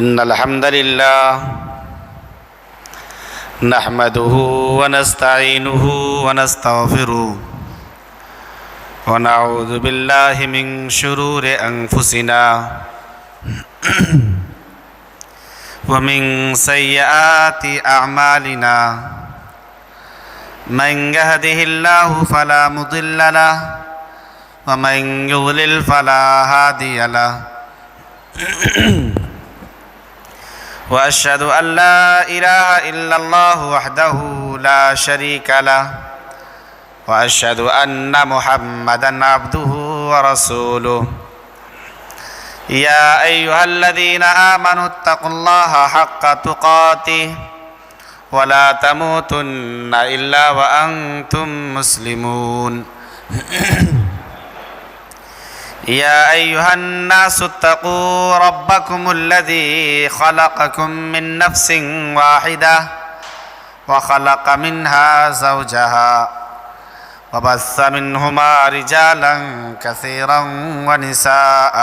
إن الحمد لله نحمده ونستعينه ونستغفره ونعوذ بالله من شرور أنفسنا ومن سيئات أعمالنا من يهده الله فلا مضل له ومن يضلل فلا هادي له وأشهد أن لا إله إلا الله وحده لا شريك له وأشهد أن محمدًا عبده ورسوله يا أيها الذين آمنوا اتقوا الله حق تقاته ولا تموتن إلا وأنتم مسلمون يا أيها الناس اتقوا ربكم الذي خلقكم من نفس واحدة وخلق منها زوجها وبث منهما رجالا كثيرا ونساء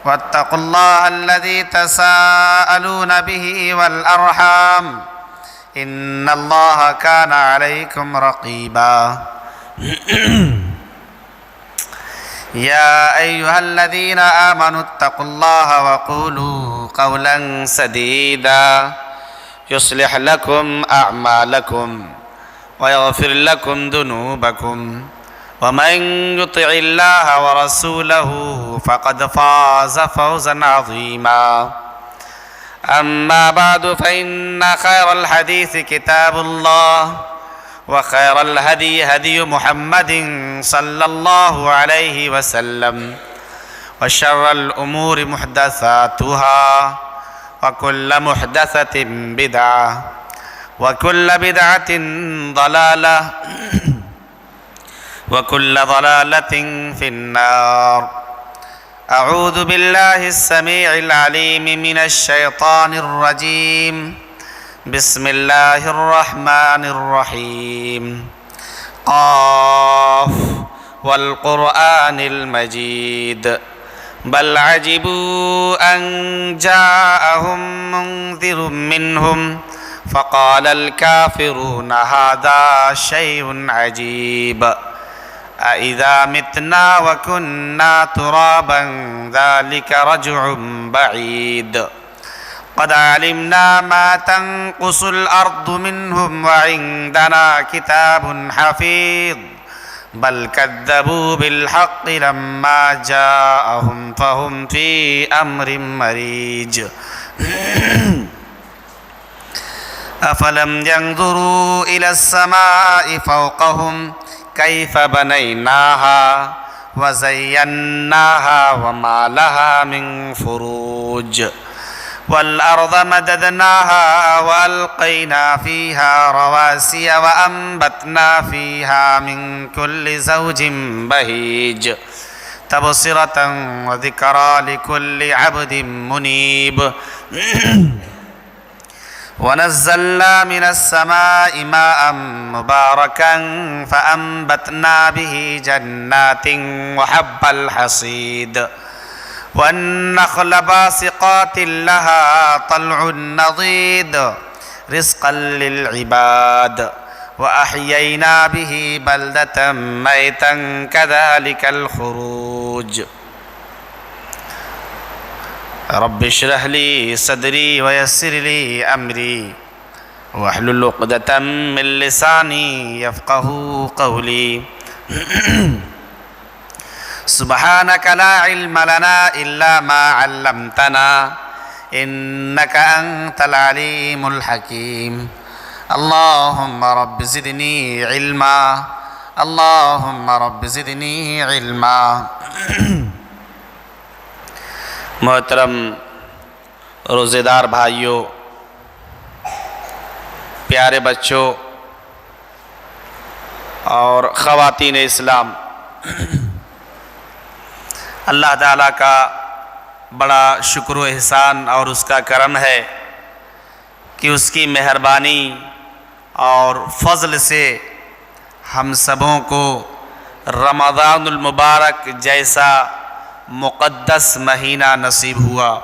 واتقوا الله الذي تساءلون به والأرحام إن الله كان عليكم رقيبا يا أيها الذين آمنوا اتقوا الله وقولوا قولا سديدا يصلح لكم أعمالكم ويغفر لكم ذنوبكم ومن يطع الله ورسوله فقد فاز فوزا عظيما أما بعد فإن خير الحديث كتاب الله وخير الهدي هدي محمد صلى الله عليه وسلم وشر الأمور محدثاتها وكل محدثة بدعة وكل بدعة ضلالة وكل ضلالة في النار أعوذ بالله السميع العليم من الشيطان الرجيم بسم الله الرحمن الرحيم قاف والقرآن المجيد بل عجبوا أن جاءهم منذر منهم فقال الكافرون هذا شيء عجيب أإذا متنا وكنا ترابا ذلك رجع بعيد قد علمنا ما تنقص الأرض منهم وعندنا كتاب حفيظ بل كذبوا بالحق لما جاءهم فهم في أمر مريج أفلم ينظروا إلى السماء فوقهم كيف بنيناها وزيناها وما لها من فروج والأرض مددناها وألقينا فيها رواسي وأنبتنا فيها من كل زوج بهيج تبصرة وذكرى لكل عبد منيب ونزلنا من السماء ماء مباركا فأنبتنا به جنات وحب الحصيد والنخل باسقات لها طلع نضيد رزقا للعباد وأحيينا به بلدة ميتا كذلك الخروج رب اشرح لي صدري ويسر لي أمري واحلل عقدة من لساني يفقه قولي سبحانك لا علم لنا إلا ما علمتنا إنك أنت العليم الحكيم اللهم رب زدني علما اللهم رب زدني علما محترم روزے دار بھائیوں، پیارے بچوں اور خواتین اسلام، اللہ تعالیٰ کا بڑا شکر و احسان اور اس کا کرم ہے کہ اس کی مہربانی اور فضل سے ہم سبوں کو رمضان المبارک جیسا مقدس مہینہ نصیب ہوا۔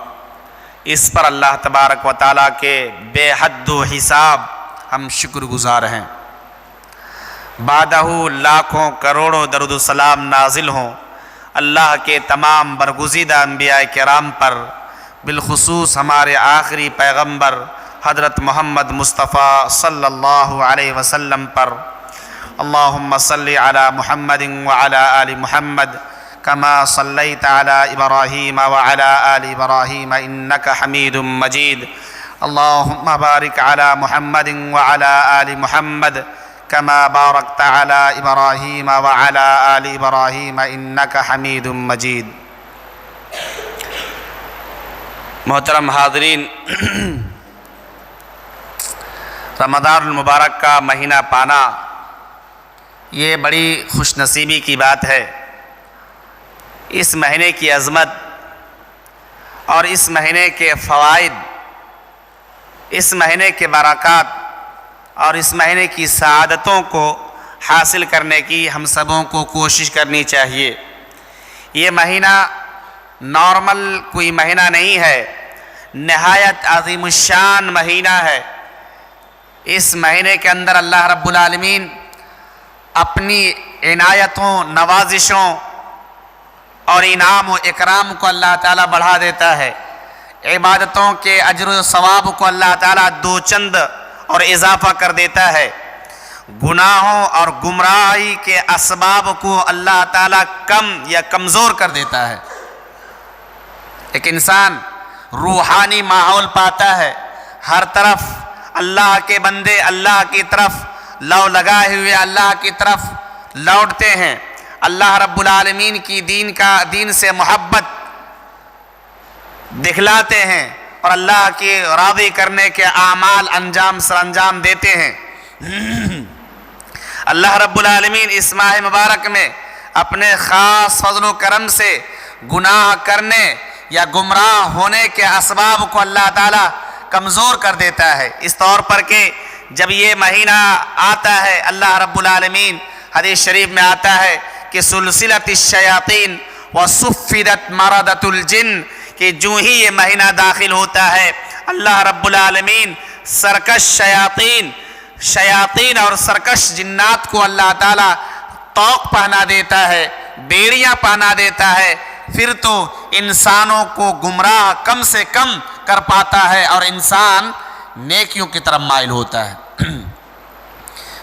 اس پر اللہ تبارک و تعالیٰ کے بے حد و حساب ہم شکر گزار ہیں۔ بعدہ لاکھوں کروڑوں درود و سلام نازل ہوں اللہ کے تمام برگزیدہ انبیاء کرام پر، بالخصوص ہمارے آخری پیغمبر حضرت محمد مصطفیٰ صلی اللہ علیہ وسلم پر۔ اللہم صلی علی محمد وعلی آل محمد کما صلیت علی ابراہیم وعلی آل ابراہیم انک حمید مجید۔ اللہم بارک علی محمد وعلی آل محمد کما بارکت علی ابراہیم وعلی آل ابراہیم انک حمید مجید۔ محترم حاضرین، رمضان المبارک کا مہینہ پانا یہ بڑی خوش نصیبی کی بات ہے۔ اس مہینے کی عظمت اور اس مہینے کے فوائد، اس مہینے کے برکات اور اس مہینے کی سعادتوں کو حاصل کرنے کی ہم سبوں کو کوشش کرنی چاہیے۔ یہ مہینہ نارمل کوئی مہینہ نہیں ہے، نہایت عظیم الشان مہینہ ہے۔ اس مہینے کے اندر اللہ رب العالمین اپنی عنایتوں، نوازشوں اور انعام و اکرام کو اللہ تعالیٰ بڑھا دیتا ہے۔ عبادتوں کے اجر و ثواب کو اللہ تعالیٰ دو چند اور اضافہ کر دیتا ہے۔ گناہوں اور گمراہی کے اسباب کو اللہ تعالیٰ کم یا کمزور کر دیتا ہے۔ ایک انسان روحانی ماحول پاتا ہے، ہر طرف اللہ کے بندے اللہ کی طرف لو لگائے ہوئے اللہ کی طرف لوٹتے ہیں، اللہ رب العالمین کی دین سے محبت دکھلاتے ہیں اور اللہ کی راضی کرنے کے اعمال سر انجام دیتے ہیں۔ اللہ رب العالمین اس ماہ مبارک میں اپنے خاص فضل و کرم سے گناہ کرنے یا گمراہ ہونے کے اسباب کو اللہ تعالیٰ کمزور کر دیتا ہے، اس طور پر کہ جب یہ مہینہ آتا ہے اللہ رب العالمین حدیث شریف میں آتا ہے کہ سلسلۃ الشیاطین وصفدت مردۃ الجن، کہ جو ہی یہ مہینہ داخل ہوتا ہے اللہ رب العالمین سرکش شیاطین اور سرکش جنات کو اللہ تعالیٰ طوق پہنا دیتا ہے، بیڑیاں پہنا دیتا ہے، پھر تو انسانوں کو گمراہ کم سے کم کر پاتا ہے اور انسان نیکیوں کی طرف مائل ہوتا ہے۔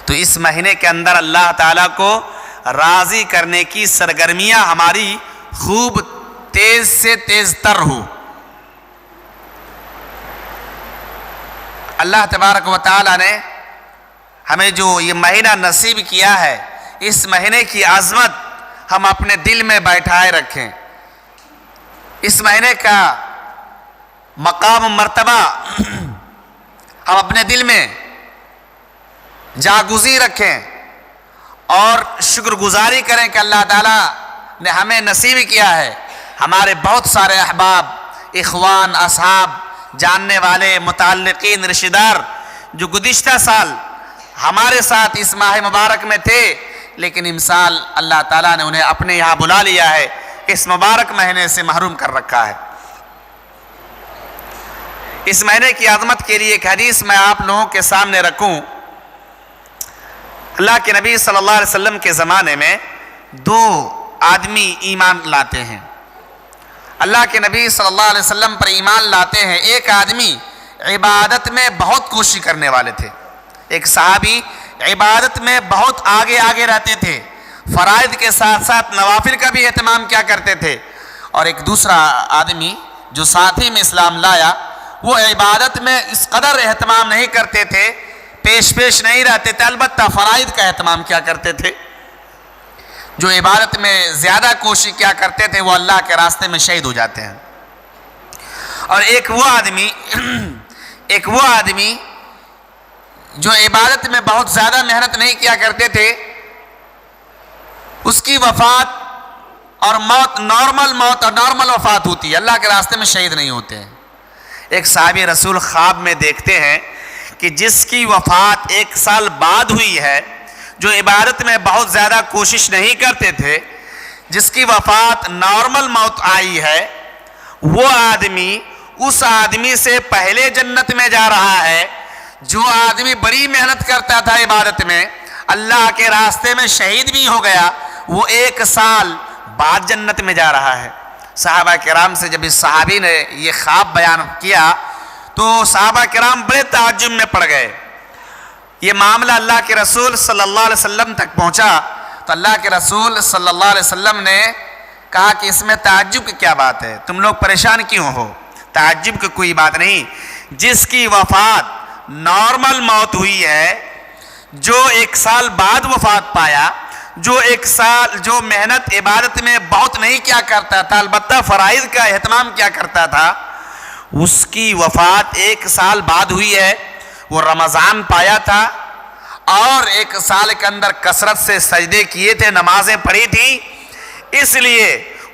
تو اس مہینے کے اندر اللہ تعالیٰ کو راضی کرنے کی سرگرمیاں ہماری خوب تیز سے تیز تر ہو۔ اللہ تبارک و تعالیٰ نے ہمیں جو یہ مہینہ نصیب کیا ہے، اس مہینے کی عظمت ہم اپنے دل میں بیٹھائے رکھیں، اس مہینے کا مقام و مرتبہ ہم اپنے دل میں جاگزی رکھیں اور شکر گزاری کریں کہ اللہ تعالیٰ نے ہمیں نصیب کیا ہے۔ ہمارے بہت سارے احباب، اخوان، اصحاب، جاننے والے، متعلقین، رشتہ دار جو گزشتہ سال ہمارے ساتھ اس ماہ مبارک میں تھے، لیکن اس سال اللہ تعالیٰ نے انہیں اپنے یہاں بلا لیا ہے، اس مبارک مہینے سے محروم کر رکھا ہے۔ اس مہینے کی عظمت کے لیے ایک حدیث میں آپ لوگوں کے سامنے رکھوں۔ اللہ کے نبی صلی اللہ علیہ وسلم کے زمانے میں دو آدمی ایمان لاتے ہیں، اللہ کے نبی صلی اللہ علیہ وسلم پر ایمان لاتے ہیں۔ ایک آدمی عبادت میں بہت کوشش کرنے والے تھے، ایک صحابی عبادت میں بہت آگے رہتے تھے، فرائض کے ساتھ ساتھ نوافل کا بھی اہتمام کیا کرتے تھے، اور ایک دوسرا آدمی جو ساتھی میں اسلام لایا، وہ عبادت میں اس قدر اہتمام نہیں کرتے تھے، پیش نہیں رہتے تھے، البتہ فرائض کا اہتمام کیا کرتے تھے۔ جو عبادت میں زیادہ کوشش کیا کرتے تھے وہ اللہ کے راستے میں شہید ہو جاتے ہیں۔ اور ایک وہ آدمی جو عبادت میں بہت زیادہ محنت نہیں کیا کرتے تھے، اس کی وفات اور موت نارمل وفات ہوتی ہے، اللہ کے راستے میں شہید نہیں ہوتے ہیں۔ ایک صحابی رسول خواب میں دیکھتے ہیں کہ جس کی وفات 1 سال بعد ہوئی ہے، جو عبادت میں بہت زیادہ کوشش نہیں کرتے تھے، جس کی وفات نارمل موت آئی ہے، وہ آدمی اس آدمی سے پہلے جنت میں جا رہا ہے جو آدمی بڑی محنت کرتا تھا عبادت میں، اللہ کے راستے میں شہید بھی ہو گیا، وہ 1 سال بعد جنت میں جا رہا ہے۔ صحابہ کرام سے جب اس صحابی نے یہ خواب بیان کیا تو صحابہ کرام بڑے تعجب میں پڑ گئے۔ یہ معاملہ اللہ کے رسول صلی اللہ علیہ وسلم تک پہنچا تو اللہ کے رسول صلی اللہ علیہ وسلم نے کہا کہ اس میں تعجب کی کیا بات ہے، تم لوگ پریشان کیوں ہو؟ تعجب کی کوئی بات نہیں، جس کی وفات نارمل موت ہوئی ہے، جو 1 سال بعد وفات پایا، جو 1 سال جو محنت عبادت میں بہت نہیں کیا کرتا تھا، البتہ فرائض کا اہتمام کیا کرتا تھا، اس کی وفات 1 سال بعد ہوئی ہے۔ وہ رمضان پایا تھا اور 1 سال کے اندر کثرت سے سجدے کیے تھے، نمازیں پڑھی تھی، اس لیے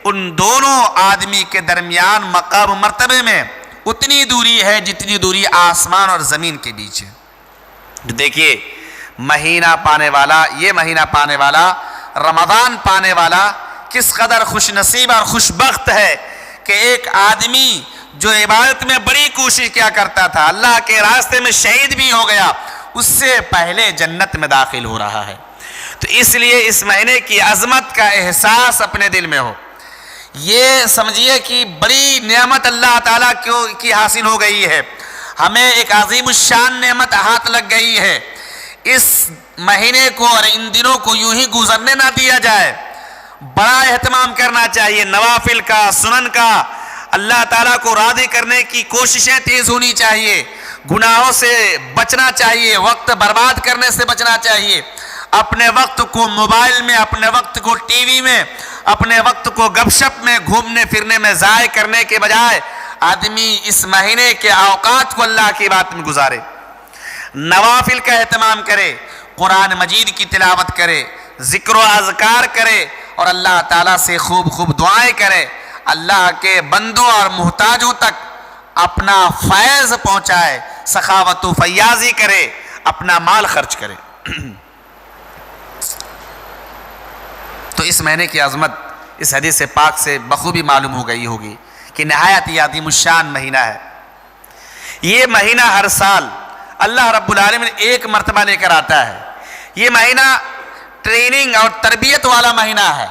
ان دونوں آدمی کے درمیان مقام مرتبے میں اتنی دوری ہے جتنی دوری آسمان اور زمین کے بیچ ہے۔ دیکھیے مہینہ پانے والا، یہ مہینہ پانے والا، رمضان پانے والا کس قدر خوش نصیب اور خوش بخت ہے کہ ایک آدمی جو عبادت میں بڑی کوشش کیا کرتا تھا، اللہ کے راستے میں شہید بھی ہو گیا، اس سے پہلے جنت میں داخل ہو رہا ہے۔ تو اس لیے اس مہینے کی عظمت کا احساس اپنے دل میں ہو، یہ سمجھیے کہ بڑی نعمت اللہ تعالیٰ کی حاصل ہو گئی ہے، ہمیں ایک عظیم الشان نعمت ہاتھ لگ گئی ہے۔ اس مہینے کو اور ان دنوں کو یوں ہی گزرنے نہ دیا جائے، بڑا اہتمام کرنا چاہیے، نوافل کا، سنن کا، اللہ تعالیٰ کو راضی کرنے کی کوششیں تیز ہونی چاہیے، گناہوں سے بچنا چاہیے، وقت برباد کرنے سے بچنا چاہیے، اپنے وقت کو موبائل میں، اپنے وقت کو ٹی وی میں، اپنے وقت کو گپ شپ میں، گھومنے پھرنے میں ضائع کرنے کے بجائے آدمی اس مہینے کے اوقات کو اللہ کی بات میں گزارے، نوافل کا اہتمام کرے، قرآن مجید کی تلاوت کرے، ذکر و اذکار کرے اور اللہ تعالیٰ سے خوب خوب دعائیں کرے، اللہ کے بندوں اور محتاجوں تک اپنا فیض پہنچائے، سخاوت و فیاضی کرے، اپنا مال خرچ کرے۔ تو اس مہینے کی عظمت اس حدیث پاک سے بخوبی معلوم ہو گئی ہوگی کہ نہایت ہی عظیم الشان مہینہ ہے۔ یہ مہینہ ہر سال اللہ رب العالمین 1 مرتبہ لے کر آتا ہے۔ یہ مہینہ ٹریننگ اور تربیت والا مہینہ ہے،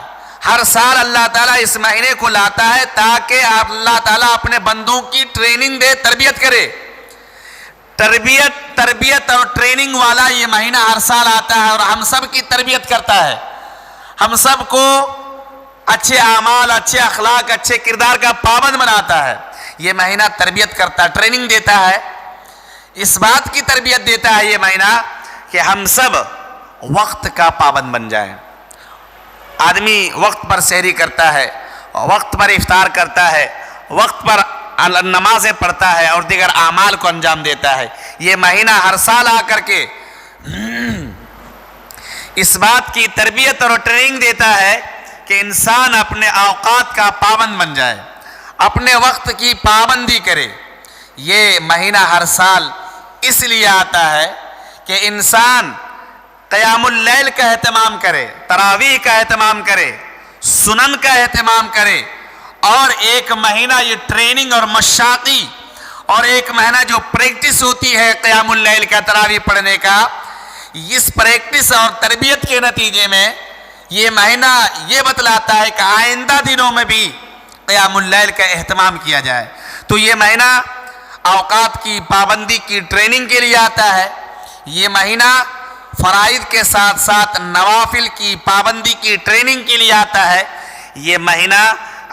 ہر سال اللہ تعالیٰ اس مہینے کو لاتا ہے تاکہ اللہ تعالیٰ اپنے بندوں کی ٹریننگ دے، تربیت کرے۔ تربیت اور ٹریننگ والا یہ مہینہ ہر سال آتا ہے اور ہم سب کی تربیت کرتا ہے، ہم سب کو اچھے اعمال، اچھے اخلاق، اچھے کردار کا پابند بناتا ہے۔ یہ مہینہ تربیت کرتا ہے، ٹریننگ دیتا ہے، اس بات کی تربیت دیتا ہے یہ مہینہ کہ ہم سب وقت کا پابند بن جائیں۔ آدمی وقت پر سحری کرتا ہے، وقت پر افطار کرتا ہے، وقت پر نمازیں پڑھتا ہے اور دیگر اعمال کو انجام دیتا ہے۔ یہ مہینہ ہر سال آ کر کے اس بات کی تربیت اور ٹریننگ دیتا ہے کہ انسان اپنے اوقات کا پابند بن جائے، اپنے وقت کی پابندی کرے۔ یہ مہینہ ہر سال اس لیے آتا ہے کہ انسان قیام اللیل کا اہتمام کرے، تراویح کا اہتمام کرے، سنن کا اہتمام کرے، اور ایک مہینہ یہ ٹریننگ اور مشاقی اور ایک مہینہ جو پریکٹس ہوتی ہے قیام اللیل کا، تراویح پڑھنے کا، اس پریکٹس اور تربیت کے نتیجے میں یہ مہینہ یہ بتلاتا ہے کہ آئندہ دنوں میں بھی قیام اللیل کا اہتمام کیا جائے۔ تو یہ مہینہ اوقات کی پابندی کی ٹریننگ کے لیے آتا ہے، یہ مہینہ فرائض کے ساتھ ساتھ نوافل کی پابندی کی ٹریننگ کے لیے آتا ہے، یہ مہینہ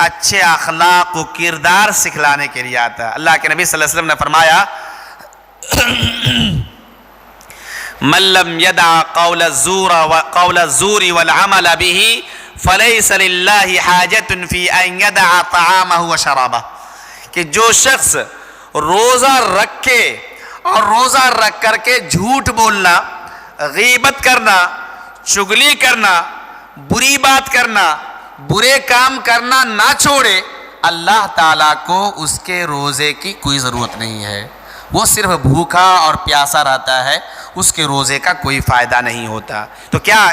اچھے اخلاق و کردار سکھلانے کے لیے آتا ہے۔ اللہ کے نبی صلی اللہ علیہ وسلم نے فرمایا من لم يدع قول الزور والعمل به فليس لله حاجة في ان يدع طعامه وشرابه، کہ جو شخص روزہ رکھے اور روزہ رکھ کر کے جھوٹ بولنا، غیبت کرنا، چغلی کرنا، بری بات کرنا، برے کام کرنا نہ چھوڑے، اللہ تعالیٰ کو اس کے روزے کی کوئی ضرورت نہیں ہے، وہ صرف بھوکا اور پیاسا رہتا ہے، اس کے روزے کا کوئی فائدہ نہیں ہوتا۔ تو کیا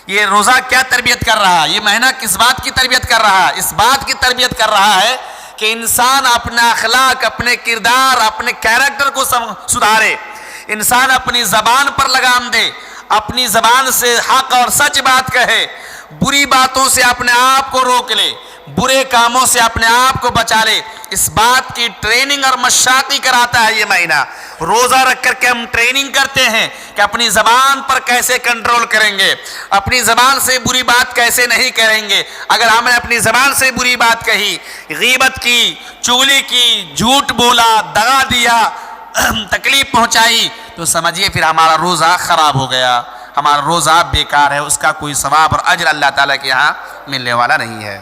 یہ روزہ کیا تربیت کر رہا ہے؟ یہ مہینہ کس بات کی تربیت کر رہا ہے؟ اس بات کی تربیت کر رہا ہے کہ انسان اپنا اخلاق، اپنے کردار، اپنے کیریکٹر کو سدھارے، انسان اپنی زبان پر لگام دے، اپنی زبان سے حق اور سچ بات کہے، بری باتوں سے اپنے آپ کو روک لے، برے کاموں سے اپنے آپ کو بچا لے۔ اس بات کی ٹریننگ اور مشاقی کراتا ہے یہ مہینہ۔ روزہ رکھ کر کے ہم ٹریننگ کرتے ہیں کہ اپنی زبان پر کیسے کنٹرول کریں گے، اپنی زبان سے بری بات کیسے نہیں کریں گے۔ اگر ہم نے اپنی زبان سے بری بات کہی، غیبت کی، چغلی کی، جھوٹ بولا، دغا دیا، تکلیف پہنچائی، تو سمجھیے پھر ہمارا روزہ خراب ہو گیا، ہمارا روزہ بیکار ہے، اس کا کوئی ثواب اور اجر اللہ تعالیٰ کے یہاں ملنے والا نہیں ہے۔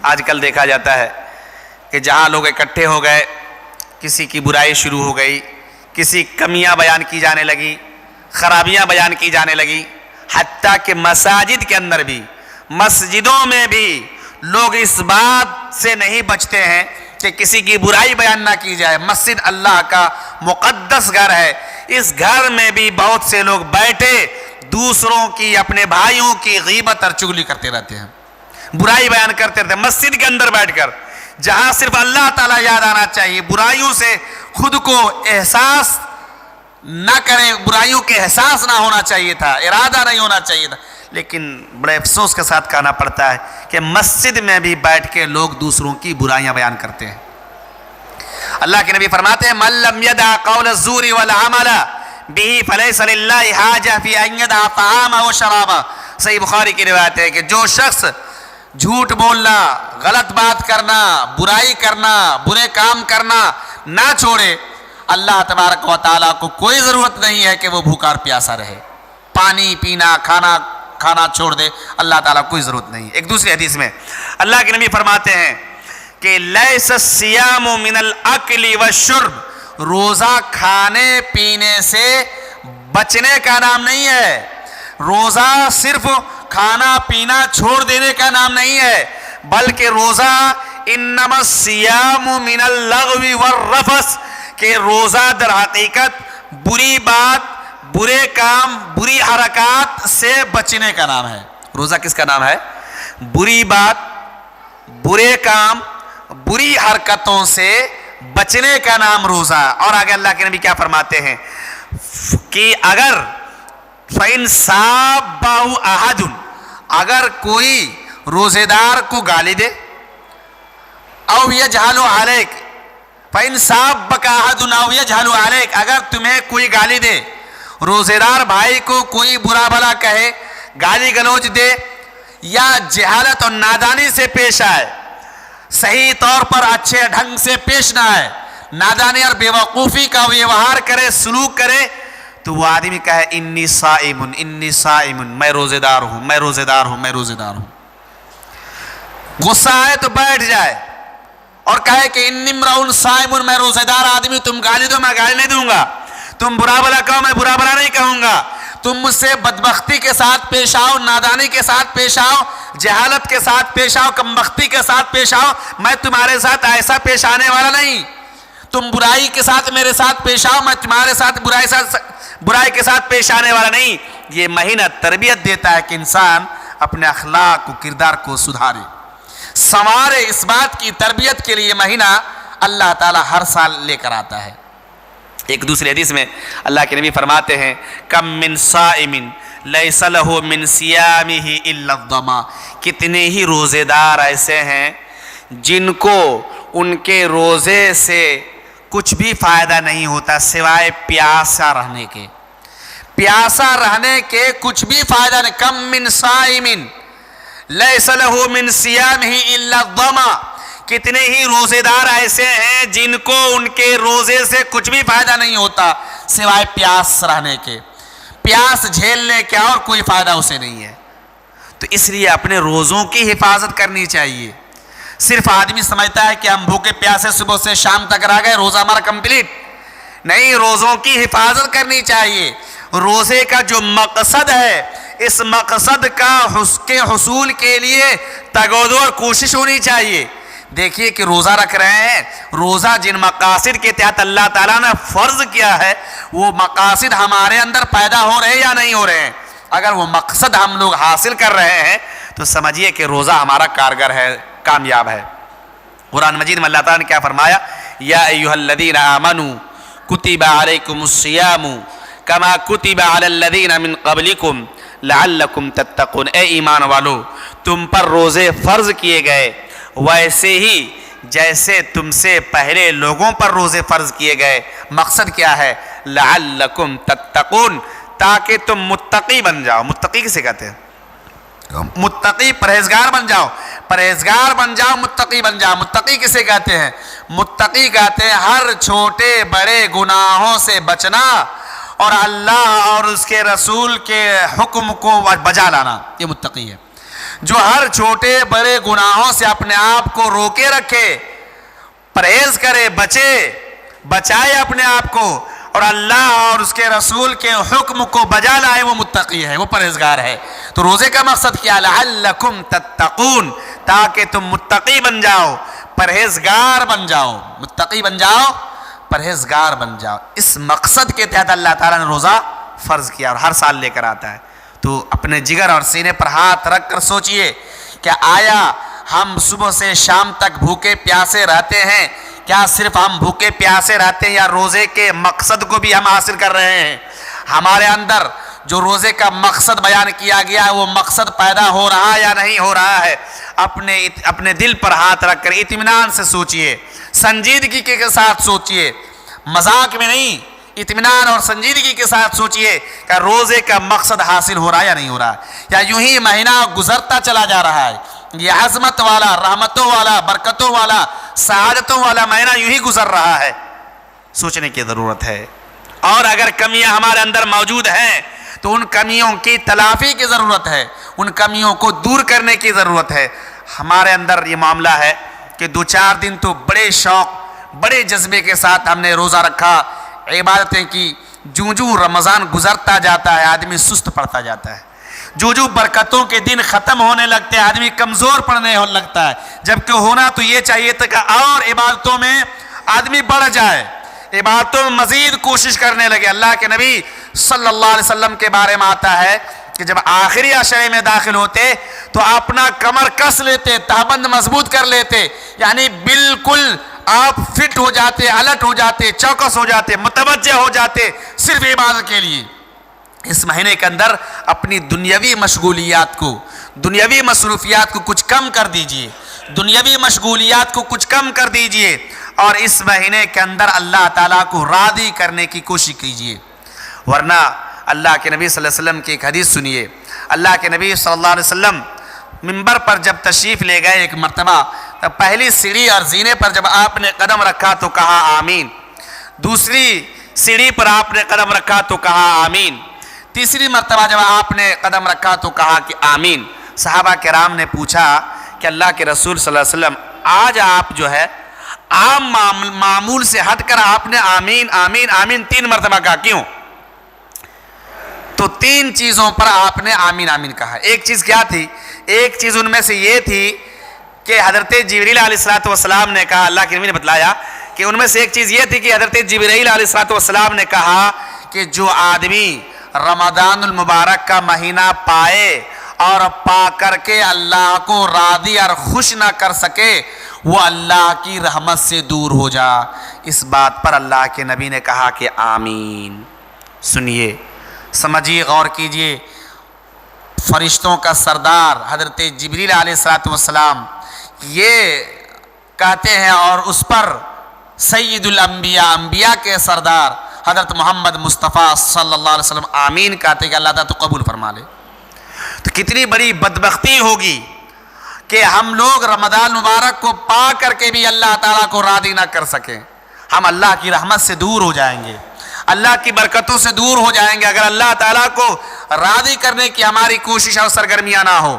آج کل دیکھا جاتا ہے کہ جہاں لوگ اکٹھے ہو گئے، کسی کی برائی شروع ہو گئی، کسی کمیاں بیان کی جانے لگی، خرابیاں بیان کی جانے لگی، حتیٰ کہ مساجد کے اندر بھی، مسجدوں میں بھی لوگ اس بات سے نہیں بچتے ہیں کہ کسی کی برائی بیان نہ کی جائے۔ مسجد اللہ کا مقدس گھر ہے، اس گھر میں بھی بہت سے لوگ بیٹھے دوسروں کی، اپنے بھائیوں کی غیبت اور چغلی کرتے رہتے ہیں، برائی بیان کرتے رہتے ہیں مسجد کے اندر بیٹھ کر، جہاں صرف اللہ تعالیٰ یاد آنا چاہیے۔ برائیوں سے خود کو احساس نہ کریں، برائیوں کے احساس نہ ہونا چاہیے تھا، ارادہ نہیں ہونا چاہیے تھا، لیکن بڑے افسوس کے ساتھ کہنا پڑتا ہے کہ مسجد میں بھی بیٹھ کے لوگ دوسروں کی برائیاں بیان کرتے ہیں۔ اللہ کے نبی فرماتے ہیں من لم يدع قول الزور والعمل به فليس لله حاجة في ان يدع طعامه وشرابه۔ صحیح بخاری کی روایت ہے کہ جو شخص جھوٹ بولنا، غلط بات کرنا، برائی کرنا، برے کام کرنا نہ چھوڑے، اللہ تبارک و تعالیٰ کو کوئی ضرورت نہیں ہے کہ وہ بھوکا اور پیاسا رہے، پانی پینا، کھانا چھوڑ دے، اللہ تعالیٰ کوئی ضرورت نہیں۔ ایک دوسری حدیث میں اللہ کے نبی فرماتے ہیں کہ لیس الصیام من الاکل والشرب، روزہ کھانے پینے سے بچنے کا نام نہیں ہے، روزہ صرف کھانا پینا چھوڑ دینے کا نام نہیں ہے، بلکہ روزہ انما الصیام من اللغو والرفث، کہ روزہ در حقیقت بری بات، برے کام، بری حرکات سے بچنے کا نام ہے۔ روزہ کس کا نام ہے؟ بری بات، برے کام، بری حرکتوں سے بچنے کا نام روزہ۔ اور آگے اللہ کے نبی کیا فرماتے ہیں کہ اگر فَإِن سَابَّهُ أَحَدٌ، اگر کوئی روزے دار کو گالی دے، او یجہل علیک، فَإِن سَابَّكَ أَحَدٌ أَوْ يَجْهَلُ عَلَيْكَ، اگر تمہیں کوئی گالی دے، روزے دار بھائی کو کوئی برا بھلا کہے، گالی گلوچ دے، یا جہالت اور نادانی سے پیش آئے، صحیح طور پر اچھے ڈھنگ سے پیش نہ آئے، نادانی اور بیوقوفی کا ویوہار کرے، سلوک کرے، تو وہ آدمی کہے انی صائم، انی صائم، میں روزے دار ہوں، میں روزے دار ہوں، میں روزے دار ہوں۔ غصہ آئے تو بیٹھ جائے اور کہے کہ انی امرؤ صائم، میں روزے دار آدمی، تم گالی دو میں گالی نہیں دوں گا، تم برا بھلا کہو میں برا بھلا نہیں کہوں گا، تم مجھ سے بدبختی کے ساتھ پیش آؤ، نادانی کے ساتھ پیش آؤ، جہالت کے ساتھ پیش آؤ، کمبختی کے ساتھ پیش آؤ، میں تمہارے ساتھ ایسا پیش آنے والا نہیں، تم برائی کے ساتھ میرے ساتھ پیش آؤ، میں تمہارے ساتھ برائی کے ساتھ پیش آنے والا نہیں۔ یہ مہینہ تربیت دیتا ہے کہ انسان اپنے اخلاق و کردار کو سدھارے، سنوارے۔ اس بات کی تربیت کے لیے مہینہ اللہ تعالیٰ ہر سال لے کر آتا ہے۔ ایک دوسری حدیث میں اللہ کے نبی فرماتے ہیں کم من صائم لیس لہ من صیامہ الا الظما، کتنے ہی روزے دار ایسے ہیں جن کو ان کے روزے سے کچھ بھی فائدہ نہیں ہوتا سوائے پیاسا رہنے کے، پیاسا رہنے کے کچھ بھی فائدہ نہیں۔ کم من صائم لیس لہ من صیامہ الا الظما، کتنے ہی روزے دار ایسے ہیں جن کو ان کے روزے سے کچھ بھی فائدہ نہیں ہوتا سوائے پیاس رہنے کے، پیاس جھیلنے کے اور کوئی فائدہ اسے نہیں ہے۔ تو اس لیے اپنے روزوں کی حفاظت کرنی چاہیے۔ صرف آدمی سمجھتا ہے کہ ہم بھوکے پیاسے صبح سے شام تک رہ گئے، روزہ ہمارا کمپلیٹ نہیں، روزوں کی حفاظت کرنی چاہیے۔ روزے کا جو مقصد ہے، اس مقصد کے حصول کے لیے تگودو اور کوشش ہونی چاہیے۔ دیکھیے کہ روزہ رکھ رہے ہیں، روزہ جن مقاصد کے تحت اللہ تعالیٰ نے فرض کیا ہے وہ مقاصد ہمارے اندر پیدا ہو رہے ہیں یا نہیں ہو رہے ہیں؟ اگر وہ مقصد ہم لوگ حاصل کر رہے ہیں تو سمجھیے کہ روزہ ہمارا کارگر ہے، کامیاب ہے۔ قرآن مجید میں اللہ تعالیٰ نے کیا فرمایا؟ یا ایھا الذین آمنوا کتب علیکم الصیام کما کتب علی الذین من قبلکم لعلکم تتقون، اے ایمان والو تم پر روزے فرض کیے گئے ویسے ہی جیسے تم سے پہلے لوگوں پر روزے فرض کیے گئے۔ مقصد کیا ہے؟ لعلکم تتقون، تاکہ تم متقی بن جاؤ۔ متقی کسے کہتے ہیں؟ متقی پرہیزگار بن جاؤ، پرہیزگار بن جاؤ، متقی بن جاؤ۔ متقی کسے کہتے ہیں؟ متقی کہتے ہیں ہر چھوٹے بڑے گناہوں سے بچنا اور اللہ اور اس کے رسول کے حکم کو بجا لانا، یہ متقی ہے۔ جو ہر چھوٹے بڑے گناہوں سے اپنے آپ کو روکے رکھے، پرہیز کرے، بچائے اپنے آپ کو اور اللہ اور اس کے رسول کے حکم کو بجا لائے، وہ متقی ہے، وہ پرہیزگار ہے۔ تو روزے کا مقصد کیا؟ لعلکم تتقون، تاکہ تم متقی بن جاؤ، پرہیزگار بن جاؤ، متقی بن جاؤ، پرہیزگار بن جاؤ۔ اس مقصد کے تحت اللہ تعالیٰ نے روزہ فرض کیا اور ہر سال لے کر آتا ہے۔ تو اپنے جگر اور سینے پر ہاتھ رکھ کر سوچئے کہ آیا ہم صبح سے شام تک بھوکے پیاسے رہتے ہیں؟ کیا صرف ہم بھوکے پیاسے رہتے ہیں یا روزے کے مقصد کو بھی ہم حاصل کر رہے ہیں؟ ہمارے اندر جو روزے کا مقصد بیان کیا گیا ہے وہ مقصد پیدا ہو رہا ہے یا نہیں ہو رہا ہے؟ اپنے دل پر ہاتھ رکھ کر اطمینان سے سوچئے، سنجیدگی کے ساتھ سوچئے، مذاق میں نہیں، اطمینان اور سنجیدگی کے ساتھ سوچئے کہ روزے کا مقصد حاصل ہو رہا ہے یا نہیں ہو رہا ہے، یا یوں ہی مہینہ گزرتا چلا جا رہا ہے۔ یہ عظمت والا، رحمتوں والا، برکتوں والا، سعادتوں والا مہینہ یوں ہی گزر رہا ہے۔ سوچنے کی ضرورت ہے، اور اگر کمیاں ہمارے اندر موجود ہیں تو ان کمیوں کی تلافی کی ضرورت ہے، ان کمیوں کو دور کرنے کی ضرورت ہے۔ ہمارے اندر یہ معاملہ ہے کہ 2-4 دن تو بڑے شوق، بڑے جذبے کے ساتھ ہم نے روزہ رکھا، عبادتیں کی، جوں رمضان گزرتا جاتا ہے آدمی سست پڑتا جاتا ہے، جو برکتوں کے دن ختم ہونے لگتے ہیں آدمی کمزور پڑنے لگتا ہے، جبکہ ہونا تو یہ چاہیے تھا کہ اور عبادتوں میں آدمی بڑھ جائے، عبادتوں میں مزید کوشش کرنے لگے۔ اللہ کے نبی صلی اللہ علیہ وسلم کے بارے میں آتا ہے کہ جب آخری عشرے میں داخل ہوتے تو اپنا کمر کس لیتے، تہبند مضبوط کر لیتے، یعنی بالکل آپ فٹ ہو جاتے، الرٹ ہو جاتے، چوکس ہو جاتے، متوجہ ہو جاتے صرف عبادت کے لیے۔ اس مہینے کے اندر اپنی دنیاوی مشغولیات کو، دنیاوی مصروفیات کو کچھ کم کر دیجئے، دنیاوی مشغولیات کو کچھ کم کر دیجئے، اور اس مہینے کے اندر اللہ تعالیٰ کو راضی کرنے کی کوشش کیجئے۔ ورنہ اللہ کے نبی صلی اللہ علیہ وسلم کی ایک حدیث سنیے۔ اللہ کے نبی صلی اللہ علیہ وسلم منبر پر جب تشریف لے گئے ایک مرتبہ، تب پہلی سیڑھی اور زینے پر جب آپ نے قدم رکھا تو کہا آمین، دوسری سیڑھی پر آپ نے قدم رکھا تو کہا آمین، تیسری مرتبہ جب آپ نے قدم رکھا تو کہا کہ آمین۔ صحابہ کرام نے پوچھا کہ اللہ کے رسول صلی اللہ علیہ وسلم آج آپ جو ہے عام معمول سے ہٹ کر آپ نے آمین آمین آمین 3 مرتبہ کہا، کیوں؟ تو 3 چیزوں پر آپ نے آمین آمین کہا۔ ایک چیز کیا تھی؟ ایک چیز ان میں سے یہ تھی کہ حضرت جبریل علیہ السلام نے کہا، اللہ کے نبی نے بتلایا کہ ان میں سے ایک چیز یہ تھی کہ حضرت جبریل علیہ السلام نے کہا کہ جو آدمی رمضان المبارک کا مہینہ پائے اور پا کر کے اللہ کو راضی اور خوش نہ کر سکے وہ اللہ کی رحمت سے دور ہو جا۔ اس بات پر اللہ کے نبی نے کہا کہ آمین۔ سنیے، سمجھیے، غور کیجئے، فرشتوں کا سردار حضرت جبریل علیہ السلام یہ کہتے ہیں، اور اس پر سید الانبیاء، انبیاء کے سردار حضرت محمد مصطفیٰ صلی اللہ علیہ وسلم آمین کہتے ہیں کہ اللہ تعالیٰ تو قبول فرما لے۔ تو کتنی بڑی بدبختی ہوگی کہ ہم لوگ رمضان مبارک کو پا کر کے بھی اللہ تعالیٰ کو راضی نہ کر سکیں۔ ہم اللہ کی رحمت سے دور ہو جائیں گے، اللہ کی برکتوں سے دور ہو جائیں گے اگر اللہ تعالیٰ کو راضی کرنے کی ہماری کوشش اور سرگرمیاں نہ ہو۔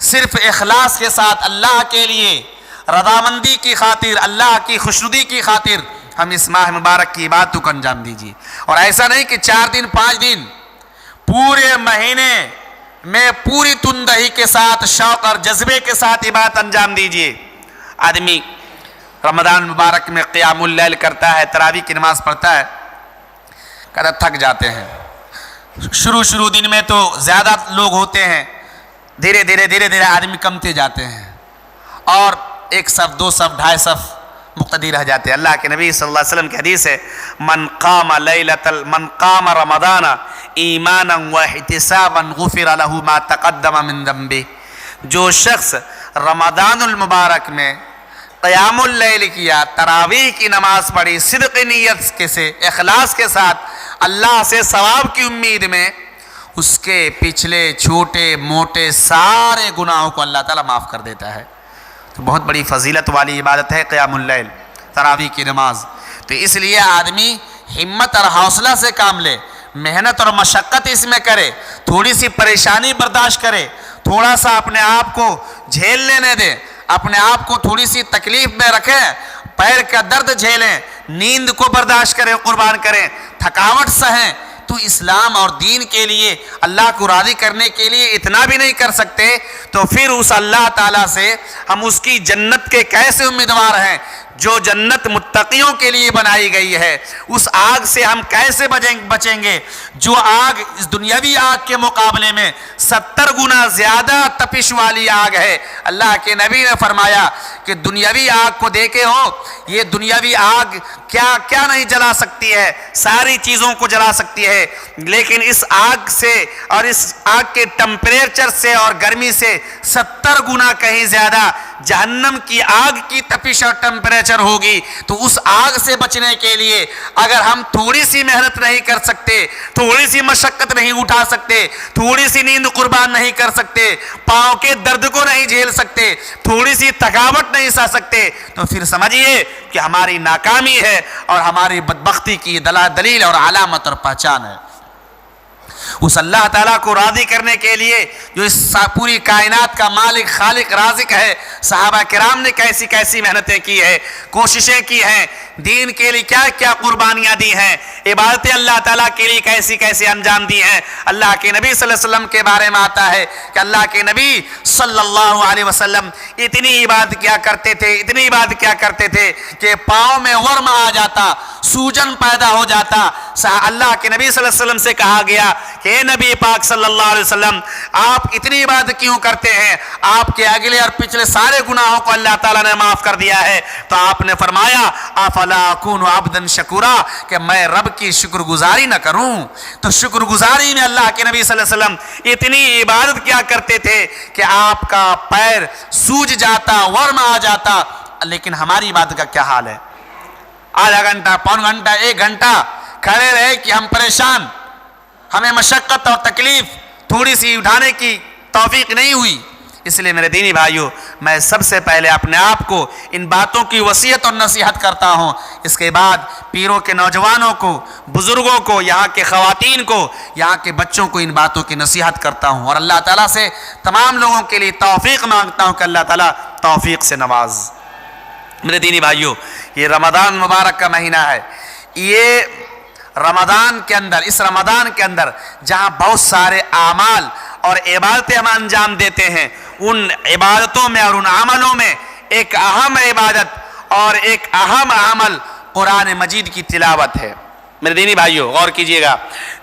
صرف اخلاص کے ساتھ اللہ کے لیے، رضامندی کی خاطر، اللہ کی خوشنودی کی خاطر ہم اس ماہ مبارک کی عبادتوں کو انجام دیجیے، اور ایسا نہیں کہ 4 دن 5 دن، پورے مہینے میں پوری تندہی کے ساتھ، شوق اور جذبے کے ساتھ عبادت انجام دیجیے۔ آدمی رمضان مبارک میں قیام اللیل کرتا ہے، تراویح کی نماز پڑھتا ہے، کہتا تھک جاتے ہیں۔ شروع دن میں تو زیادہ لوگ ہوتے ہیں، دھیرے دھیرے آدمی کمتے جاتے ہیں اور 1 صف 2 صف 2.5 صف مقتدی رہ جاتے ہیں۔ اللہ کے نبی صلی اللہ علیہ وسلم کی حدیث ہے من قام رمضان ایمانا واحتسابا غفر له ما تقدم من ذنبه، جو شخص رمضان المبارک میں قیام اللیل کیا، تراویح کی نماز پڑھی، صدق نیت سے، اخلاص کے ساتھ، اللہ سے ثواب کی امید میں، اس کے پچھلے چھوٹے موٹے سارے گناہوں کو اللہ تعالیٰ معاف کر دیتا ہے۔ تو بہت بڑی فضیلت والی عبادت ہے قیام اللیل، تراویح کی نماز۔ تو اس لیے آدمی ہمت اور حوصلہ سے کام لے، محنت اور مشقت اس میں کرے، تھوڑی سی پریشانی برداشت کرے، تھوڑا سا اپنے آپ کو جھیل لینے دے، اپنے آپ کو تھوڑی سی تکلیف میں رکھیں، پیر کا درد جھیلیں، نیند کو برداشت کریں، قربان کریں، تھکاوٹ سہیں۔ تو اسلام اور دین کے لیے، اللہ کو راضی کرنے کے لیے اتنا بھی نہیں کر سکتے تو پھر اس اللہ تعالیٰ سے ہم اس کی جنت کے کیسے امیدوار ہیں؟ جو جنت متقیوں کے لیے بنائی گئی ہے، اس آگ سے ہم کیسے بچیں گے جو آگ اس دنیاوی آگ کے مقابلے میں 70 گنا زیادہ تپش والی آگ ہے۔ اللہ کے نبی نے فرمایا کہ دنیاوی آگ کو دیکھے ہو، یہ دنیاوی آگ کیا نہیں جلا سکتی ہے، ساری چیزوں کو جلا سکتی ہے، لیکن اس آگ سے اور اس آگ کے ٹمپریچر سے اور گرمی سے 70 گنا کہیں زیادہ جہنم کی آگ کی تپش اور ٹمپریچر ہوگی۔ تو اس آگ سے بچنے کے لیے اگر ہم تھوڑی سی محنت نہیں کر سکتے، تھوڑی سی مشقت نہیں اٹھا سکتے، تھوڑی سی نیند قربان نہیں کر سکتے، پاؤں کے درد کو نہیں جھیل سکتے، تھوڑی سی تھکاوٹ نہیں سہ سکتے، تو پھر سمجھیے کہ ہماری ناکامی ہے اور ہماری بدبختی کی دلیل اور علامت اور پہچان ہے۔ اس اللہ تعالیٰ کو راضی کرنے کے لیے جو اس پوری کائنات کا مالک خالق رازق ہے، صحابہ کرام نے کیسی کیسی محنتیں کی ہیں، کوششیں کی ہیں، دین کے لیے کیا کیا قربانیاں دی ہیں، عبادتیں اللہ تعالیٰ کے لیے کیسی کیسی انجام دی ہیں۔ اللہ کے نبی صلی اللہ علیہ وسلم کے بارے میں آتا ہے کہ اللہ کے نبی صلی اللہ علیہ وسلم اتنی عبادت کیا کرتے تھے، اتنی عبادت کیا کرتے تھے کہ پاؤں میں ورم آ جاتا، سوجن پیدا ہو جاتا۔ اللہ کے نبی صلی اللہ علیہ وسلم سے کہا گیا کہ اے نبی پاک صلی اللہ علیہ وسلم، آپ اتنی عبادت کیوں کرتے ہیں؟ آپ کے اگلے اور پچھلے سارے گناہوں کو اللہ تعالیٰ نے معاف کر دیا ہے۔ تو آپ نے فرمایا افلا اکون عبدا شکورا، کہ میں رب کی شکر گزاری نہ کروں؟ تو شکر گزاری میں اللہ کے نبی صلی اللہ علیہ وسلم اتنی عبادت کیا کرتے تھے کہ آپ کا پیر سوج جاتا، ورم آ جاتا۔ لیکن ہماری عبادت کا کیا حال ہے؟ آدھا گھنٹہ، پون گھنٹہ، 1 گھنٹہ کھڑے رہے کہ ہم پریشان، ہمیں مشقت اور تکلیف تھوڑی سی اٹھانے کی توفیق نہیں ہوئی۔ اس لیے میرے دینی بھائیوں، میں سب سے پہلے اپنے آپ کو ان باتوں کی وصیت اور نصیحت کرتا ہوں، اس کے بعد پیروں کے نوجوانوں کو، بزرگوں کو، یہاں کے خواتین کو، یہاں کے بچوں کو ان باتوں کی نصیحت کرتا ہوں، اور اللہ تعالیٰ سے تمام لوگوں کے لیے توفیق مانگتا ہوں کہ اللہ تعالیٰ توفیق سے نواز۔ میرے دینی بھائیوں، یہ رمضان مبارک کا مہینہ ہے، یہ رمضان کے اندر، اس رمضان کے اندر جہاں بہت سارے اعمال اور عبادتیں ہم انجام دیتے ہیں، ان عبادتوں میں اور ان عملوں میں ایک اہم عبادت اور ایک اہم عمل قرآن مجید کی تلاوت ہے۔ میرے دینی بھائیوں غور کیجئے گا،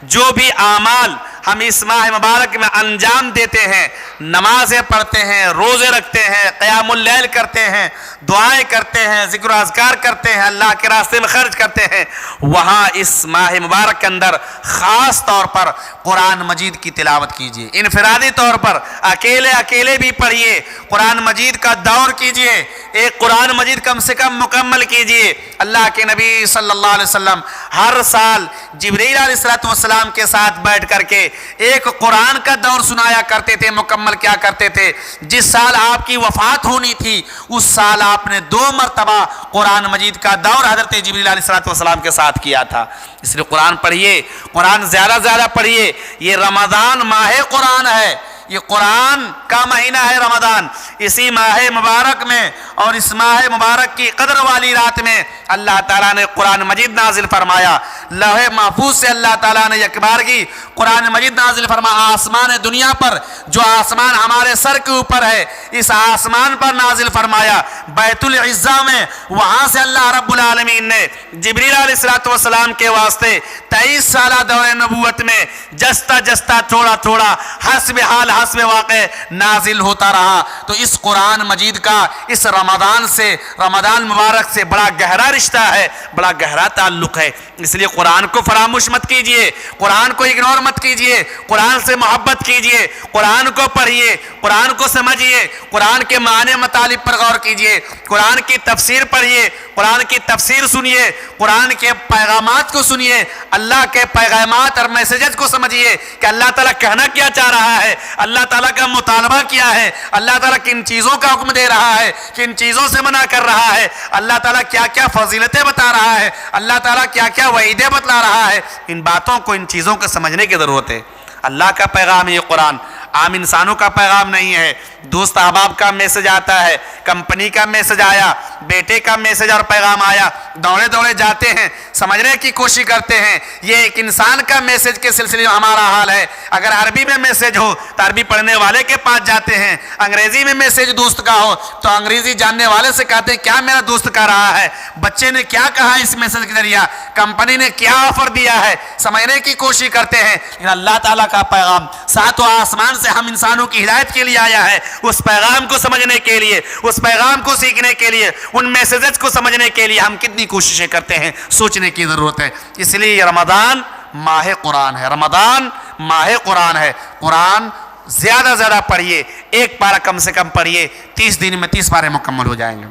جو بھی اعمال ہم اس ماہ مبارک میں انجام دیتے ہیں، نمازیں پڑھتے ہیں، روزے رکھتے ہیں، قیام اللیل کرتے ہیں، دعائیں کرتے ہیں، ذکر و اذکار کرتے ہیں، اللہ کے راستے میں خرچ کرتے ہیں، وہاں اس ماہ مبارک کے اندر خاص طور پر قرآن مجید کی تلاوت کیجئے، انفرادی طور پر اکیلے بھی پڑھیے، قرآن مجید کا دور کیجئے، ایک قرآن مجید کم سے کم مکمل کیجئے۔ اللہ کے نبی صلی اللہ علیہ وسلم ہر سال جبرائیل علیہ السلام کے ساتھ بیٹھ کر کے ایک قرآن کا دور سنایا کرتے تھے، مکمل کیا کرتے تھے۔ جس سال آپ کی وفات ہونی تھی اس سال آپ نے 2 مرتبہ قرآن مجید کا دور حضرت جبرائیل علیہ السلام کے ساتھ کیا تھا۔ اس لیے قرآن پڑھیے، قرآن زیادہ زیادہ پڑھیے۔ یہ رمضان ماہ قرآن ہے، یہ قرآن کا مہینہ ہے رمضان۔ اسی ماہ مبارک میں اور اس ماہ مبارک کی قدر والی رات میں اللہ تعالیٰ نے قرآن مجید نازل فرمایا۔ لوح محفوظ سے اللہ تعالیٰ نے یک بارگی قرآن مجید نازل فرما آسمان دنیا پر، جو آسمان ہمارے سر کے اوپر ہے، اس آسمان پر نازل فرمایا بیت العزہ میں۔ وہاں سے اللہ رب العالمین نے جبریل علیہ السلام کے واسطے 23 سالہ دور نبوت میں جستا جستا تھوڑا تھوڑا حسب حال حسب واقع نازل ہوتا رہا۔ تو اس قرآن مجید کا اس رمضان سے، رمضان مبارک سے بڑا گہرا رشتہ ہے، بڑا گہرا تعلق ہے۔ اس لیے قرآن کو فراموش مت کیجئے، قرآن کو اگنور مت کیجئے، قرآن سے محبت کیجئے، قرآن کو پڑھیے، قرآن کو سمجھیے، قرآن کے معنی مطالب پر غور کیجئے، قرآن کی تفسیر پڑھیے، قرآن کی تفسیر سنیے، قرآن کے پیغامات کو سنیے، اللہ کے پیغامات اور میسیجز کو سمجھیے کہ اللہ تعالیٰ کہنا کیا چاہ رہا ہے، اللہ تعالیٰ کا مطالبہ کیا ہے، اللہ تعالیٰ کن چیزوں کا حکم دے رہا ہے، کن چیزوں سے منع کر رہا ہے، اللہ تعالیٰ کیا کیا فضیلتیں بتا رہا ہے، اللہ تعالیٰ کیا کیا وعیدیں بتلا رہا ہے۔ ان باتوں کو، ان چیزوں کو سمجھنے کی ضرورت ہے۔ اللہ کا پیغام ہے یہ قرآن، عام انسانوں کا پیغام نہیں ہے۔ دوست احباب کا میسج آتا ہے، کمپنی کا میسج آیا، بیٹے کا میسج اور پیغام آیا، دوڑے دوڑے جاتے ہیں، سمجھنے کی کوشش کرتے ہیں۔ یہ ایک انسان کا میسج کے سلسلے میں ہمارا حال ہے۔ اگر عربی میں میسج ہو تو عربی پڑھنے والے کے پاس جاتے ہیں، انگریزی میں میسج دوست کا ہو تو انگریزی جاننے والے سے کہتے ہیں کیا میرا دوست کہہ رہا ہے، بچے نے کیا کہا اس میسج کے ذریعہ، کمپنی نے کیا آفر دیا ہے، سمجھنے کی کوشش کرتے ہیں۔ لیکن اللہ تعالیٰ کا پیغام ساتوں آسمان سے ہم انسانوں کی ہدایت کے لیے آیا ہے، اس پیغام کو سمجھنے کے لیے، اس پیغام کو سیکھنے کے لیے، ان میسیجز کو سمجھنے کے لیے ہم کتنی کوششیں کرتے ہیں، سوچنے کی ضرورت ہے۔ اس لیے یہ رمضان ماہ قرآن ہے، رمضان ماہ قرآن ہے۔ قرآن زیادہ سے زیادہ پڑھیے، ایک پارہ کم سے کم پڑھیے، 30 دن میں 30 پارے مکمل ہو جائیں گے۔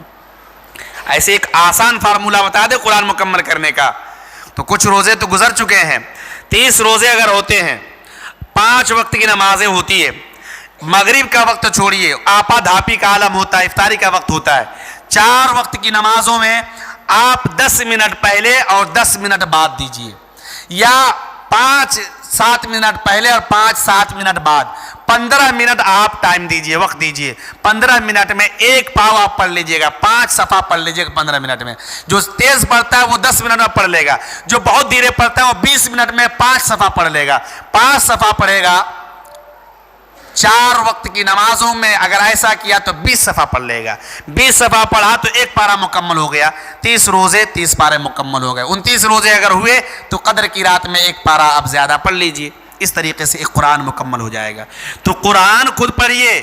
ایسے ایک آسان فارمولہ بتا دے قرآن مکمل کرنے کا، تو کچھ روزے تو گزر چکے ہیں، 30 روزے اگر ہوتے ہیں، 5 وقت کی نمازیں ہوتی ہے، مغرب کا وقت چھوڑیے، آپا دھاپی کا عالم ہوتا ہے، افطاری کا وقت ہوتا ہے، 4 وقت کی نمازوں میں آپ 10 منٹ پہلے اور 10 منٹ بعد دیجئے، یا 5-7 منٹ پہلے اور 5-7 منٹ بعد، 15 منٹ آپ ٹائم دیجئے، وقت دیجئے۔ 15 منٹ میں ایک پاؤ آپ پڑھ لیجئے گا، 5 صفحہ پڑھ لیجئے گا 15 منٹ میں۔ جو تیز پڑھتا ہے وہ 10 منٹ میں پڑھ لے گا، جو بہت دھیرے پڑھتا ہے وہ 20 منٹ میں 5 صفحہ پڑھ لے گا۔ 5 صفحہ پڑھے گا، 4 وقت کی نمازوں میں اگر ایسا کیا تو 20 صفحہ پڑھ لے گا۔ 20 صفحہ پڑھا تو ایک پارہ مکمل ہو گیا، 30 روزے 30 پارے مکمل ہو گئے۔ 29 روزے اگر ہوئے تو قدر کی رات میں ایک پارہ آپ زیادہ پڑھ لیجئے، اس طریقے سے ایک قرآن مکمل ہو جائے گا۔ تو قرآن خود پڑھیے،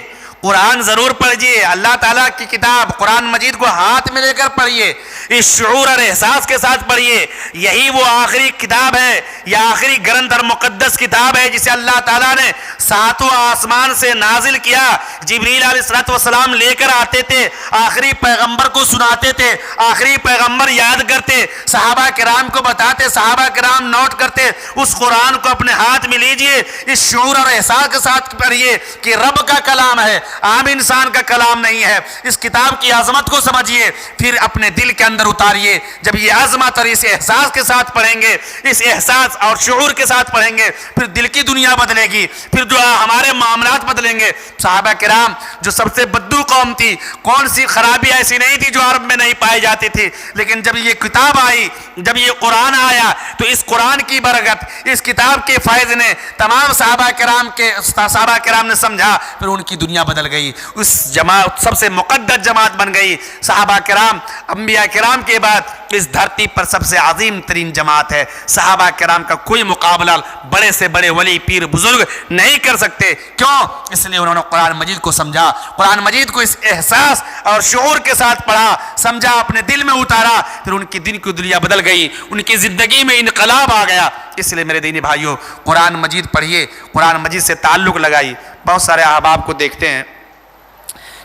قرآن ضرور پڑھیے، اللہ تعالیٰ کی کتاب قرآن مجید کو ہاتھ میں لے کر پڑھیے، اس شعور اور احساس کے ساتھ پڑھیے۔ یہی وہ آخری کتاب ہے، یا آخری گرنتھ اور مقدس کتاب ہے جسے اللہ تعالیٰ نے 7 آسمان سے نازل کیا۔ جبریل علیہ السلام لے کر آتے تھے، آخری پیغمبر کو سناتے تھے، آخری پیغمبر یاد کرتے، صحابہ کرام کو بتاتے، صحابہ کرام نوٹ کرتے۔ اس قرآن کو اپنے ہاتھ میں لیجئے، اس شعور اور احساس کے ساتھ پڑھیے کہ رب کا کلام ہے، عام انسان کا کلام نہیں ہے۔ اس کتاب کی عظمت کو سمجھیے، پھر اپنے دل کے اندر اتاریے۔ جب یہ عظمت اور اس احساس کے ساتھ پڑھیں گے، اس احساس اور شعور کے ساتھ پڑھیں گے، پھر دل کی دنیا بدلے گی، پھر جو ہمارے معاملات بدلیں گے۔ صحابہ کرام جو سب سے بدو قوم تھی، کون سی خرابی ایسی نہیں تھی جو عرب میں نہیں پائی جاتی تھی، لیکن جب یہ کتاب آئی، جب یہ قرآن آیا تو اس قرآن کی برکت، اس کتاب کے فائز نے تمام صحابہ کرام نے سمجھا، پھر ان کی دنیا بدل گئی، اس جماعت سب سے مقدس جماعت بن گئی۔ صحابہ کرام انبیاء کرام کے بعد اس دھرتی پر سب سے عظیم ترین جماعت ہے۔ صحابہ کرام کا کوئی مقابلہ بڑے سے بڑے ولی پیر بزرگ نہیں کر سکتے۔ کیوں؟ اس لیے انہوں نے قرآن مجید کو سمجھا، قرآن مجید کو اس احساس اور شعور کے ساتھ پڑھا، سمجھا، اپنے دل میں اتارا، پھر ان کی دن کی دنیا بدل گئی، ان کی زندگی میں انقلاب آ گیا۔ اس لیے میرے دینی بھائیوں، قرآن مجید پڑھیے، قرآن مجید سے تعلق لگائیے۔ بہت سارے احباب کو دیکھتے ہیں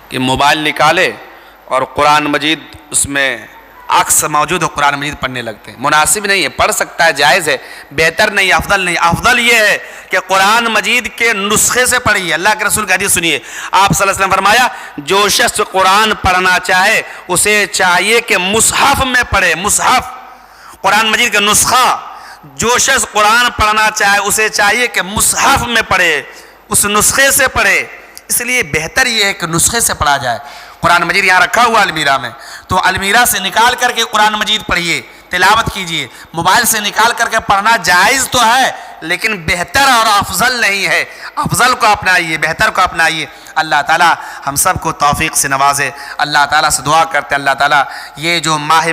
کہ موبائل نکالے اور قرآن مجید اس میں عکس موجود ہو، قرآن مجید پڑھنے لگتے ہیں۔ مناسب نہیں ہے، پڑھ سکتا ہے، جائز ہے، بہتر نہیں، افضل نہیں۔ افضل یہ ہے کہ قرآن مجید کے نسخے سے پڑھیے۔ اللہ کے رسول کا حدیث سنیے، آپ صلی اللہ علیہ وسلم فرمایا، جو شخص قرآن پڑھنا چاہے اسے چاہیے کہ مصحف میں پڑھے۔ مصحف قرآن مجید کا نسخہ، جو شخص قرآن پڑھنا چاہے اسے چاہیے کہ مصحف میں پڑھے، اس نسخے سے پڑھے۔ اس لیے بہتر یہ ہے کہ نسخے سے پڑھا جائے۔ قرآن مجید یہاں رکھا ہوا المیرہ میں، تو المیرہ سے نکال کر کے قرآن مجید پڑھیے، تلاوت کیجئے. موبائل سے نکال کر کے پڑھنا جائز تو ہے لیکن بہتر اور افضل نہیں ہے. افضل کو اپنائیے، بہتر کو اپنائیے. اللہ تعالیٰ ہم سب کو توفیق سے نوازے. اللہ تعالیٰ سے دعا کرتے ہیں اللہ تعالیٰ یہ جو ماہ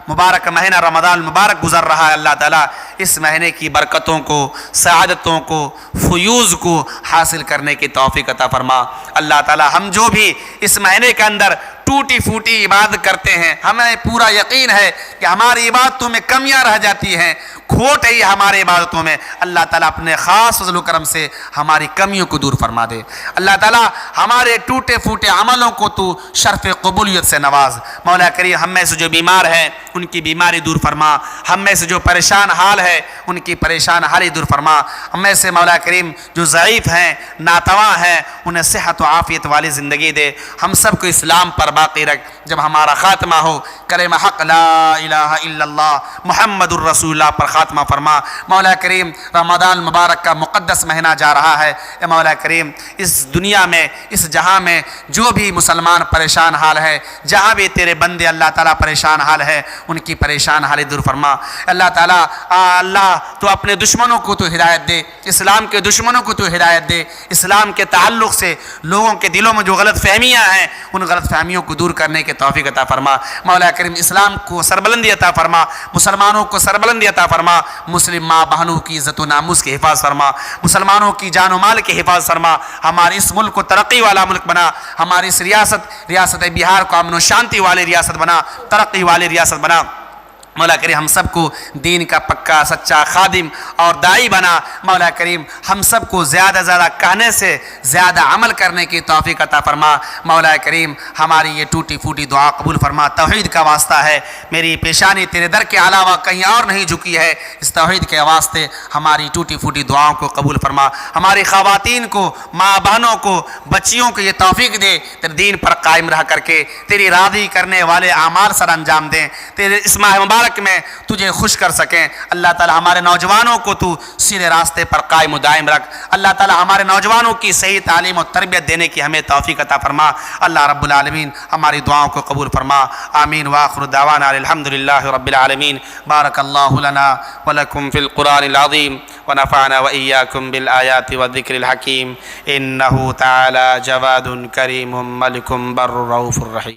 مبارک مہینہ رمضان مبارک گزر رہا ہے، اللہ تعالیٰ اس مہینے کی برکتوں کو، سعادتوں کو، فیوز کو حاصل کرنے کی توفیق عطا فرما. اللہ تعالیٰ ہم جو بھی اس مہینے کے اندر ٹوٹی پھوٹی عبادت کرتے ہیں، ہمیں پورا یقین ہے کہ ہماری عبادتوں میں کمیاں رہ جاتی ہیں، کھوٹ ہے یہ ہمارے عبادتوں میں. اللہ تعالیٰ اپنے خاص فضل و کرم سے ہماری کمیوں کو دور فرما دے. اللہ تعالیٰ ہمارے ٹوٹے پھوٹے عملوں کو تو شرف قبولیت سے نواز. مولا کریم ہم میں سے جو بیمار ہیں ان کی بیماری دور فرما. ہم میں سے جو پریشان حال ہے ان کی پریشان حالی دور فرما. ہم میں سے مولا کریم جو ضعیف ہیں، ناتواں ہیں، انہیں صحت و عافیت والی زندگی دے. ہم سب کو اسلام پر باقی رکھ. جب ہمارا خاتمہ ہو کلمہ حق لا الہ الا اللہ محمد الرسول اللہ پر خاتمہ فرما. مولا کریم رمضان مبارک کا مقدس مہینہ جا رہا ہے. اے مولا کریم اس دنیا میں، اس جہاں میں جو بھی مسلمان پریشان حال ہے، جہاں بھی تیرے بندے اللہ تعالیٰ پریشان حال ہے، ان کی پریشان حالی دور فرما. اللہ تعالیٰ اللہ تو اپنے دشمنوں کو تو ہدایت دے، اسلام کے دشمنوں کو تو ہدایت دے. اسلام کے تعلق سے لوگوں کے دلوں میں جو غلط فہمیاں ہیں ان غلط فہمیوں کو دور کرنے کے توفیق عطا فرما. مولا کریم اسلام کو سربلندی عطا فرما، مسلمانوں کو سربلندی عطا فرما. مسلم ماں بہنوں کی عزت و ناموس کی حفاظت فرما، مسلمانوں کی جان و مال کی حفاظت فرما. ہمارے اس ملک کو ترقی والا ملک بنا. ہماری اس ریاست بہار کو امن و شانتی والی ریاست بنا، ترقی والی ریاست بنا. مولا کریم ہم سب کو دین کا پکا سچا خادم اور داعی بنا. مولا کریم ہم سب کو زیادہ زیادہ کہنے سے زیادہ عمل کرنے کی توفیق عطا فرما. مولا کریم ہماری یہ ٹوٹی پھوٹی دعا قبول فرما. توحید کا واسطہ ہے، میری پیشانی تیرے در کے علاوہ کہیں اور نہیں جھکی ہے. اس توحید کے واسطے ہماری ٹوٹی پھوٹی دعاؤں کو قبول فرما. ہماری خواتین کو، ماں بہنوں کو، بچیوں کو یہ توفیق دے تیرے دین پر قائم رہ کر کے تیری راضی کرنے والے اعمال سر انجام دیں، تیرے اس ماہ مبارک میں تجھے خوش کر سکیں. اللہ تعالی ہمارے نوجوانوں کو تو سیدھے راستے پر قائم و دائم رکھ. اللہ تعالی ہمارے نوجوانوں کی صحیح تعلیم و تربیت دینے کی ہمیں توفیق عطا فرما. اللہ رب العالمین ہماری دعاؤں کو قبول فرما. آمین. وآخر دعوانا الحمدللہ رب العالمین. بارک اللہ لنا ولکم فی القرآن العظیم ونفعنا وإياكم بالآيات والذكر الحكيم إنه تعالى جواد كريم ملك بر رؤوف رحيم.